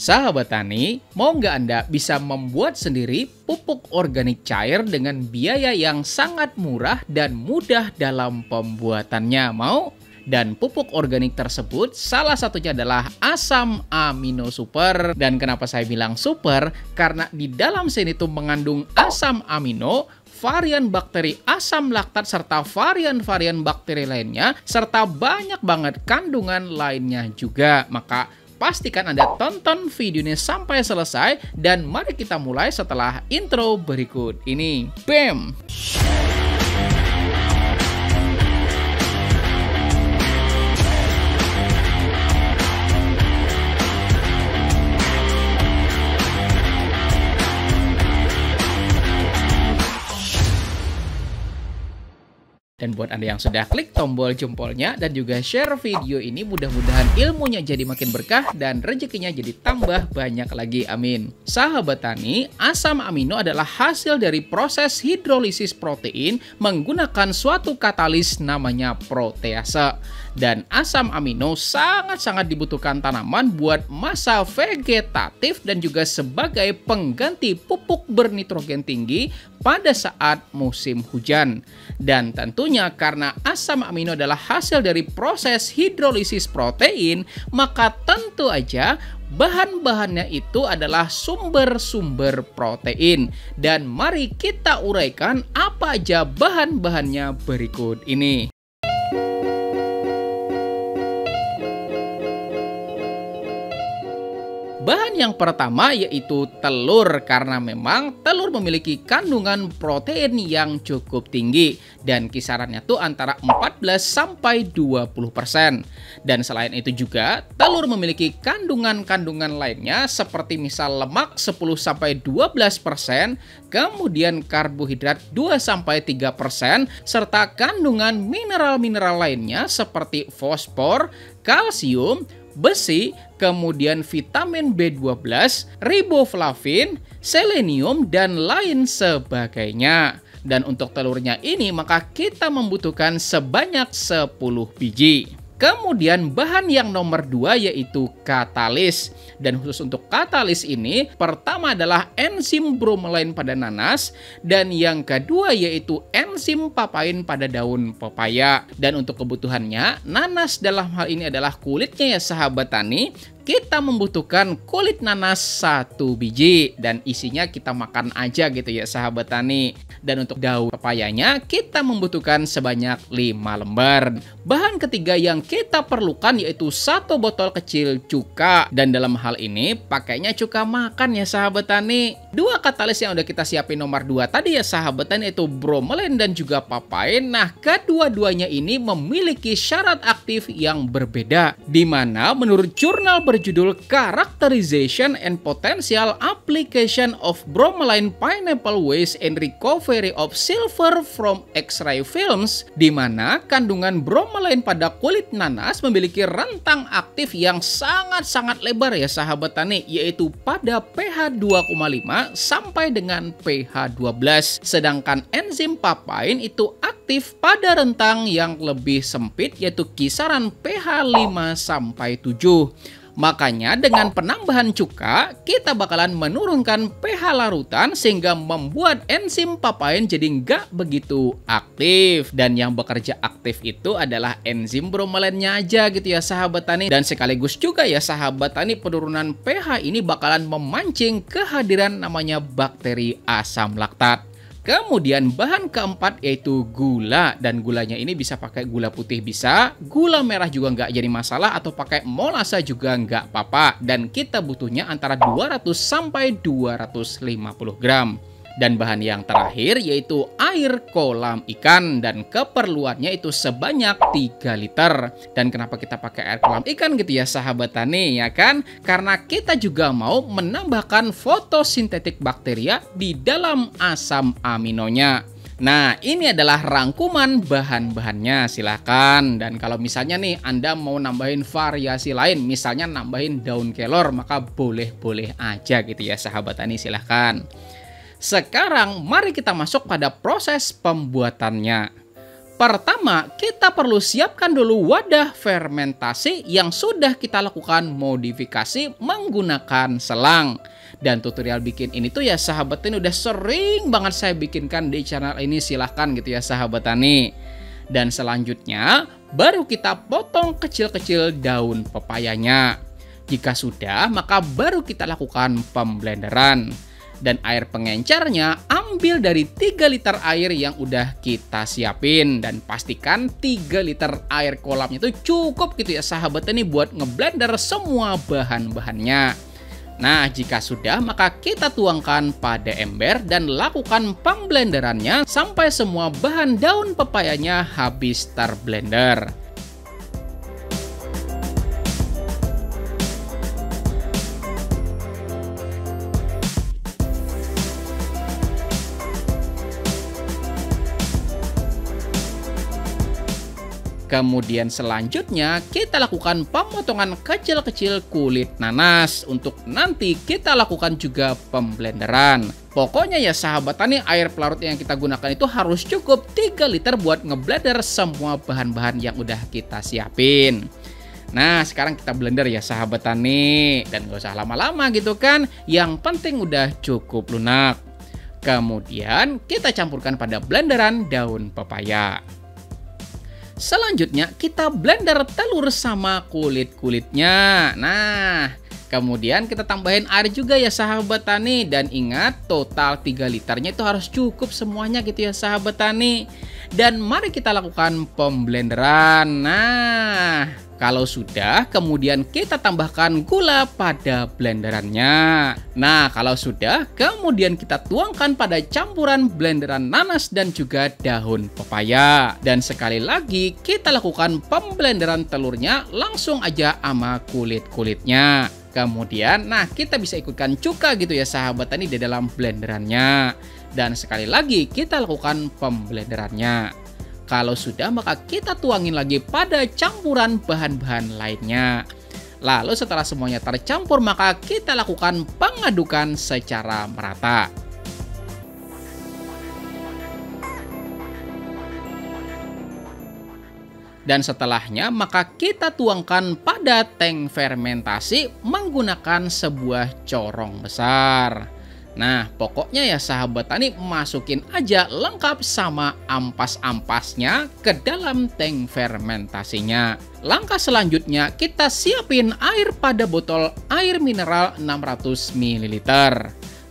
Sahabat tani, mau nggak Anda bisa membuat sendiri pupuk organik cair dengan biaya yang sangat murah dan mudah dalam pembuatannya? Mau? Dan pupuk organik tersebut salah satunya adalah asam amino super. Dan kenapa saya bilang super? Karena di dalam sini itu mengandung asam amino, varian bakteri asam laktat, serta varian-varian bakteri lainnya, serta banyak banget kandungan lainnya juga. Maka pastikan Anda tonton videonya sampai selesai, dan mari kita mulai setelah intro berikut ini. BAM! Dan buat Anda yang sudah klik tombol jempolnya dan juga share video ini, mudah-mudahan ilmunya jadi makin berkah dan rezekinya jadi tambah banyak lagi. Amin. Sahabat tani, asam amino adalah hasil dari proses hidrolisis protein menggunakan suatu katalis namanya protease. Dan asam amino sangat-sangat dibutuhkan tanaman buat masa vegetatif dan juga sebagai pengganti pupuk bernitrogen tinggi pada saat musim hujan. Dan tentunya karena asam amino adalah hasil dari proses hidrolisis protein, maka tentu aja bahan-bahannya itu adalah sumber-sumber protein. Dan mari kita uraikan apa aja bahan-bahannya berikut ini. Bahan yang pertama yaitu telur, karena memang telur memiliki kandungan protein yang cukup tinggi dan kisarannya tuh antara 14-20%. Dan selain itu juga telur memiliki kandungan-kandungan lainnya seperti misal lemak 10-12%, kemudian karbohidrat 2-3%, serta kandungan mineral-mineral lainnya seperti fosfor, kalsium, besi, kemudian vitamin B12, riboflavin, selenium, dan lain sebagainya. Dan untuk telurnya ini maka kita membutuhkan sebanyak 10 biji. Kemudian bahan yang nomor 2 yaitu katalis. Dan khusus untuk katalis ini, pertama adalah enzim bromelain pada nanas, dan yang kedua yaitu enzim papain pada daun pepaya. Dan untuk kebutuhannya, nanas dalam hal ini adalah kulitnya ya sahabat tani. Kita membutuhkan kulit nanas 1 biji dan isinya kita makan aja gitu ya sahabat tani. Dan untuk daun pepayanya kita membutuhkan sebanyak 5 lembar. Bahan ketiga yang kita perlukan yaitu 1 botol kecil cuka, dan dalam hal ini pakainya cuka makan ya sahabat tani. 2 katalis yang udah kita siapin nomor 2 tadi ya sahabat tani, yaitu bromelain dan juga papain. Nah, kedua-duanya ini memiliki syarat aktif yang berbeda, di mana menurut jurnal berjudul Characterization and Potential Application of Bromelain Pineapple Waste and Recovery of Silver from X-ray Films, di mana kandungan bromelain pada kulit nanas memiliki rentang aktif yang sangat-sangat lebar ya sahabat tani, yaitu pada pH 2,5 sampai dengan pH 12. Sedangkan enzim papain itu aktif pada rentang yang lebih sempit, yaitu kisaran pH 5 sampai 7. Makanya dengan penambahan cuka, kita bakalan menurunkan pH larutan sehingga membuat enzim papain jadi nggak begitu aktif. Dan yang bekerja aktif itu adalah enzim bromelainnya aja gitu ya sahabat tani. Dan sekaligus juga ya sahabat tani, penurunan pH ini bakalan memancing kehadiran namanya bakteri asam laktat. Kemudian bahan keempat yaitu gula, dan gulanya ini bisa pakai gula putih bisa, gula merah juga nggak jadi masalah, atau pakai molasa juga nggak apa-apa. Dan kita butuhnya antara 200 sampai 250 gram. Dan bahan yang terakhir yaitu air kolam ikan, dan keperluannya itu sebanyak 3 liter. Dan kenapa kita pakai air kolam ikan gitu ya sahabat tani ya kan? Karena kita juga mau menambahkan fotosintetik bakteria di dalam asam aminonya. Nah, ini adalah rangkuman bahan-bahannya, silahkan. Dan kalau misalnya nih Anda mau nambahin variasi lain, misalnya nambahin daun kelor, maka boleh-boleh aja gitu ya sahabat tani, silahkan. Sekarang mari kita masuk pada proses pembuatannya. Pertama, kita perlu siapkan dulu wadah fermentasi yang sudah kita lakukan modifikasi menggunakan selang. Dan tutorial bikin ini tuh ya sahabat tani udah sering banget saya bikinkan di channel ini, silahkan gitu ya sahabat tani. Dan selanjutnya, baru kita potong kecil-kecil daun pepayanya. Jika sudah, maka baru kita lakukan pemblenderan. Dan air pengencernya ambil dari 3 liter air yang udah kita siapin. Dan pastikan 3 liter air kolamnya itu cukup gitu ya sahabat tani buat ngeblender semua bahan-bahannya. Nah, jika sudah maka kita tuangkan pada ember dan lakukan pemblenderannya sampai semua bahan daun pepayanya habis terblender. Kemudian selanjutnya kita lakukan pemotongan kecil-kecil kulit nanas untuk nanti kita lakukan juga pemblenderan. Pokoknya ya sahabat tani, air pelarut yang kita gunakan itu harus cukup 3 liter buat ngeblender semua bahan-bahan yang udah kita siapin. Nah, sekarang kita blender ya sahabat tani, dan gak usah lama-lama gitu kan, yang penting udah cukup lunak. Kemudian kita campurkan pada blenderan daun pepaya. Selanjutnya kita blender telur sama kulit-kulitnya. Nah, kemudian kita tambahin air juga ya sahabat tani. Dan ingat, total 3 liternya itu harus cukup semuanya gitu ya sahabat tani. Dan mari kita lakukan pemblenderan. Nah, kalau sudah, kemudian kita tambahkan gula pada blenderannya. Nah, kalau sudah, kemudian kita tuangkan pada campuran blenderan nanas dan juga daun pepaya. Dan sekali lagi, kita lakukan pemblenderan telurnya langsung aja sama kulit-kulitnya. Kemudian, nah kita bisa ikutkan cuka gitu ya sahabat tani di dalam blenderannya. Dan sekali lagi, kita lakukan pemblenderannya. Kalau sudah, maka kita tuangin lagi pada campuran bahan-bahan lainnya. Lalu setelah semuanya tercampur, maka kita lakukan pengadukan secara merata. Dan setelahnya, maka kita tuangkan pada tank fermentasi menggunakan sebuah corong besar. Nah, pokoknya ya sahabat tani, masukin aja lengkap sama ampas-ampasnya ke dalam tank fermentasinya. Langkah selanjutnya, kita siapin air pada botol air mineral 600 ml.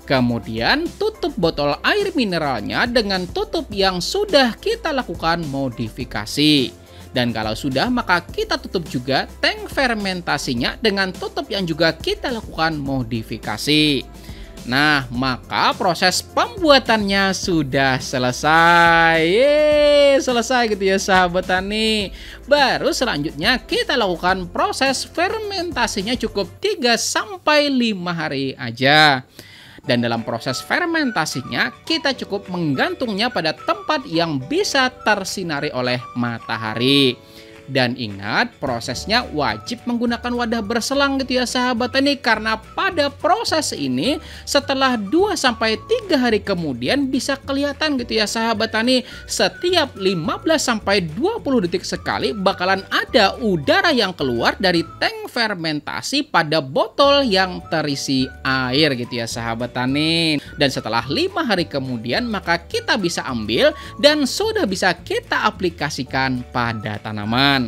Kemudian tutup botol air mineralnya dengan tutup yang sudah kita lakukan modifikasi. Dan kalau sudah, maka kita tutup juga tank fermentasinya dengan tutup yang juga kita lakukan modifikasi. Nah, maka proses pembuatannya sudah selesai. Selesai gitu ya sahabat tani. Baru selanjutnya kita lakukan proses fermentasinya cukup 3-5 hari aja. Dan dalam proses fermentasinya kita cukup menggantungnya pada tempat yang bisa tersinari oleh matahari. Dan ingat, prosesnya wajib menggunakan wadah berselang gitu ya sahabat tani, karena pada proses ini setelah 2-3 hari kemudian bisa kelihatan gitu ya sahabat tani, setiap 15-20 detik sekali bakalan ada udara yang keluar dari tank fermentasi pada botol yang terisi air gitu ya sahabat tani. Dan setelah 5 hari kemudian maka kita bisa ambil dan sudah bisa kita aplikasikan pada tanaman.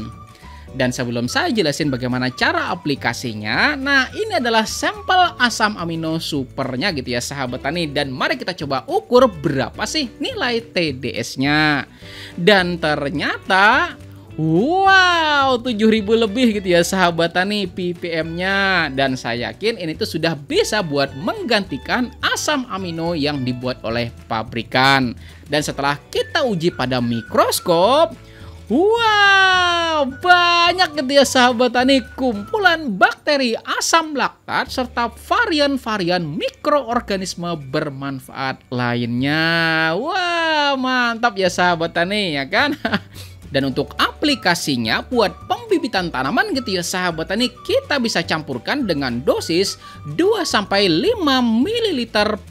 Dan sebelum saya jelasin bagaimana cara aplikasinya, nah ini adalah sampel asam amino supernya gitu ya sahabat tani. Dan mari kita coba ukur berapa sih nilai TDS-nya. Dan ternyata wow, 7.000 lebih gitu ya sahabat tani ppm-nya. Dan saya yakin ini tuh sudah bisa buat menggantikan asam amino yang dibuat oleh pabrikan. Dan setelah kita uji pada mikroskop, wow, banyak gitu ya sahabat tani kumpulan bakteri asam laktat serta varian-varian mikroorganisme bermanfaat lainnya. Wah, mantap ya sahabat tani ya kan. Dan untuk apa aplikasinya buat pembibitan tanaman gitu ya sahabat tani, kita bisa campurkan dengan dosis 2-5 ml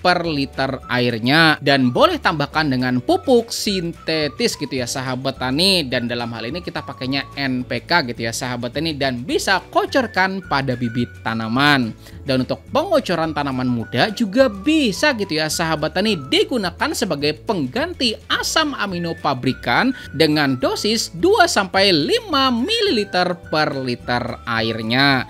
per liter airnya, dan boleh tambahkan dengan pupuk sintetis gitu ya sahabat tani, dan dalam hal ini kita pakainya NPK gitu ya sahabat tani, dan bisa kocorkan pada bibit tanaman. Dan untuk pengocoran tanaman muda juga bisa gitu ya sahabat tani, digunakan sebagai pengganti asam amino pabrikan dengan dosis 2-5 ml per liter airnya.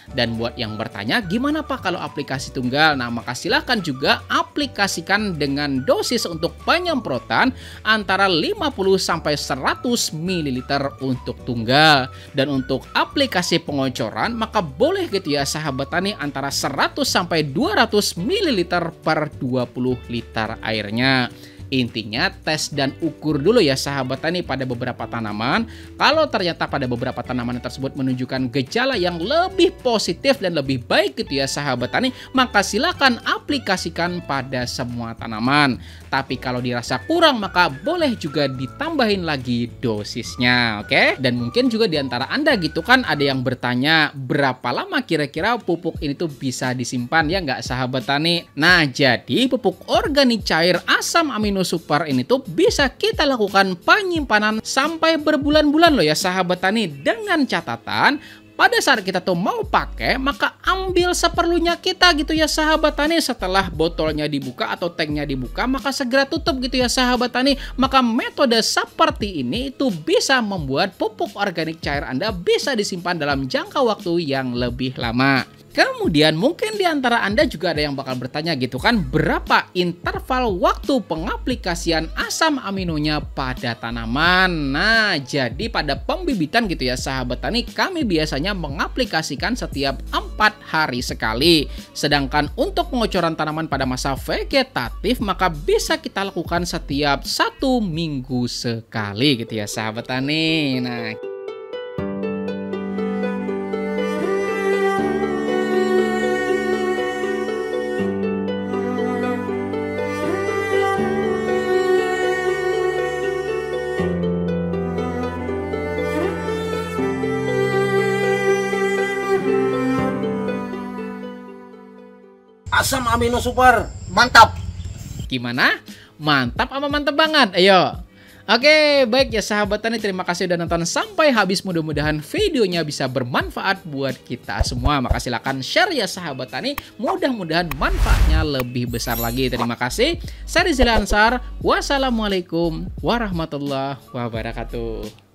Dan buat yang bertanya, gimana Pak kalau aplikasi tunggal? Nah, maka silahkan juga aplikasikan dengan dosis untuk penyemprotan antara 50-100 ml untuk tunggal. Dan untuk aplikasi pengocoran, maka boleh gitu ya sahabat tani, antara 100-200 ml per 20 liter airnya. Intinya tes dan ukur dulu ya sahabat tani pada beberapa tanaman. Kalau ternyata pada beberapa tanaman tersebut menunjukkan gejala yang lebih positif dan lebih baik gitu ya sahabat tani, maka silakan aplikasikan pada semua tanaman. Tapi kalau dirasa kurang, maka boleh juga ditambahin lagi dosisnya, oke? Dan mungkin juga diantara Anda gitu kan ada yang bertanya, berapa lama kira-kira pupuk ini tuh bisa disimpan ya nggak sahabat tani? Nah, jadi pupuk organik cair asam amino super ini tuh bisa kita lakukan penyimpanan sampai berbulan-bulan loh ya sahabat tani, dengan catatan pada saat kita tuh mau pakai, maka ambil seperlunya kita gitu ya sahabat tani. Setelah botolnya dibuka atau tanknya dibuka, maka segera tutup gitu ya sahabat tani. Maka metode seperti ini itu bisa membuat pupuk organik cair Anda bisa disimpan dalam jangka waktu yang lebih lama. Kemudian mungkin di antara Anda juga ada yang bakal bertanya gitu kan, berapa interval waktu pengaplikasian asam aminonya pada tanaman? Nah, jadi pada pembibitan gitu ya sahabat tani, kami biasanya mengaplikasikan setiap 4 hari sekali. Sedangkan untuk pengocoran tanaman pada masa vegetatif, maka bisa kita lakukan setiap 1 minggu sekali gitu ya sahabat tani. Nah, asam amino super, mantap. gimana? Mantap apa mantap banget? Ayo. Oke, baik ya sahabat tani, terima kasih udah nonton sampai habis. Mudah-mudahan videonya bisa bermanfaat buat kita semua. Maka silakan share ya sahabat tani. Mudah-mudahan manfaatnya lebih besar lagi. Terima kasih. Saya Rizal Ansar. Wassalamualaikum warahmatullahi wabarakatuh.